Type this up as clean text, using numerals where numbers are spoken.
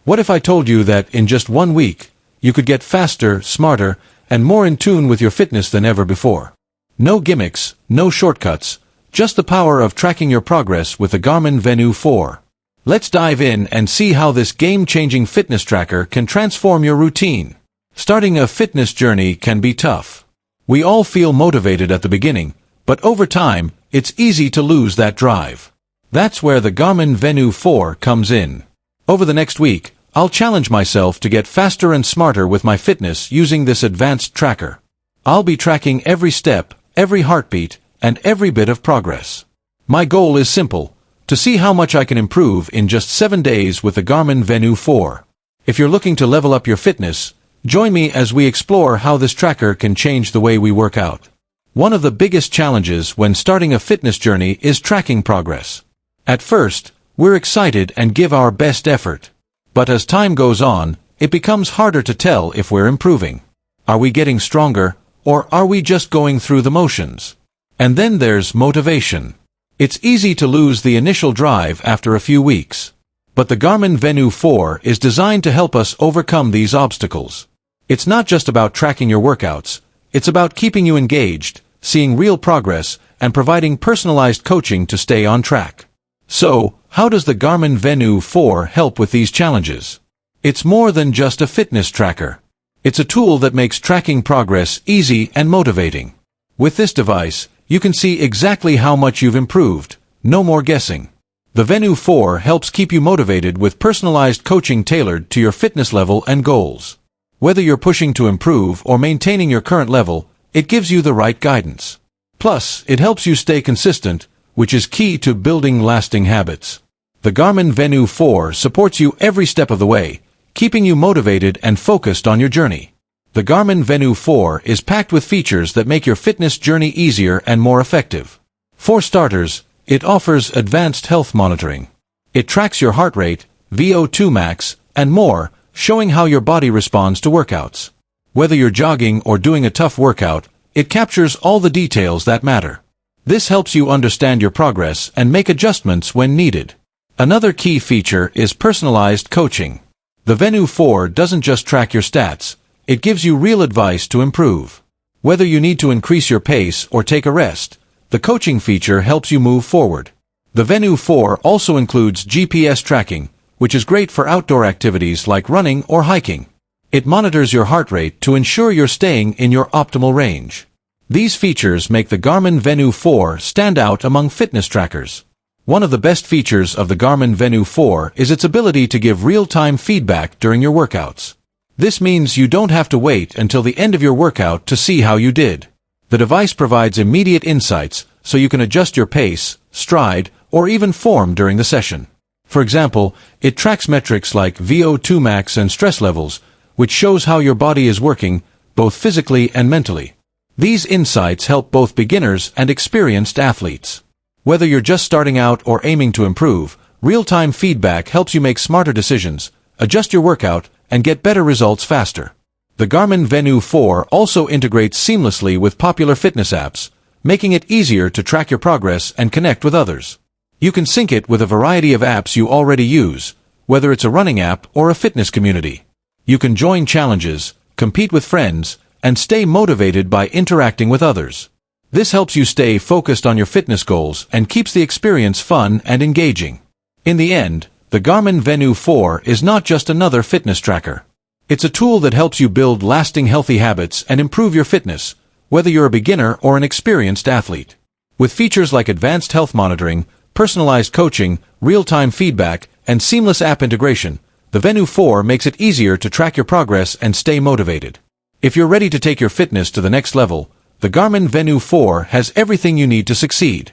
What if I told you that in just 1 week, you could get faster, smarter, and more in tune with your fitness than ever before? No gimmicks, no shortcuts, just the power of tracking your progress with the Garmin Venu 4. Let's dive in and see how this game-changing fitness tracker can transform your routine. Starting a fitness journey can be tough. We all feel motivated at the beginning, but over time, it's easy to lose that drive. That's where the Garmin Venu 4 comes in. Over the next week, I'll challenge myself to get faster and smarter with my fitness using this advanced tracker. I'll be tracking every step, every heartbeat, and every bit of progress. My goal is simple: to see how much I can improve in just 7 days with the Garmin Venu 4. If you're looking to level up your fitness, join me as we explore how this tracker can change the way we work out. One of the biggest challenges when starting a fitness journey is tracking progress. At first, we're excited and give our best effort. But as time goes on, it becomes harder to tell if we're improving. Are we getting stronger, or are we just going through the motions? And then there's motivation. It's easy to lose the initial drive after a few weeks. But the Garmin Venu 4 is designed to help us overcome these obstacles. It's not just about tracking your workouts, it's about keeping you engaged, seeing real progress, and providing personalized coaching to stay on track. So, how does the Garmin Venu 4 help with these challenges? It's more than just a fitness tracker. It's a tool that makes tracking progress easy and motivating. With this device, you can see exactly how much you've improved. No more guessing. The Venu 4 helps keep you motivated with personalized coaching tailored to your fitness level and goals. Whether you're pushing to improve or maintaining your current level, it gives you the right guidance. Plus, it helps you stay consistent, which is key to building lasting habits. The Garmin Venu 4 supports you every step of the way, keeping you motivated and focused on your journey. The Garmin Venu 4 is packed with features that make your fitness journey easier and more effective. For starters, it offers advanced health monitoring. It tracks your heart rate, VO2 max, and more, showing how your body responds to workouts. Whether you're jogging or doing a tough workout, it captures all the details that matter. This helps you understand your progress and make adjustments when needed. Another key feature is personalized coaching. The Venu 4 doesn't just track your stats, it gives you real advice to improve. Whether you need to increase your pace or take a rest, the coaching feature helps you move forward. The Venu 4 also includes GPS tracking, which is great for outdoor activities like running or hiking. It monitors your heart rate to ensure you're staying in your optimal range. These features make the Garmin Venu 4 stand out among fitness trackers. One of the best features of the Garmin Venu 4 is its ability to give real-time feedback during your workouts. This means you don't have to wait until the end of your workout to see how you did. The device provides immediate insights so you can adjust your pace, stride, or even form during the session. For example, it tracks metrics like VO2 max and stress levels, which shows how your body is working, both physically and mentally. These insights help both beginners and experienced athletes. Whether you're just starting out or aiming to improve, real-time feedback helps you make smarter decisions, adjust your workout, and get better results faster. The Garmin Venu 4 also integrates seamlessly with popular fitness apps, making it easier to track your progress and connect with others. You can sync it with a variety of apps you already use, whether it's a running app or a fitness community. You can join challenges, compete with friends, and stay motivated by interacting with others. This helps you stay focused on your fitness goals and keeps the experience fun and engaging. In the end, the Garmin Venu 4 is not just another fitness tracker. It's a tool that helps you build lasting healthy habits and improve your fitness, whether you're a beginner or an experienced athlete. With features like advanced health monitoring, personalized coaching, real-time feedback, and seamless app integration, the Venu 4 makes it easier to track your progress and stay motivated. If you're ready to take your fitness to the next level, the Garmin Venu 4 has everything you need to succeed.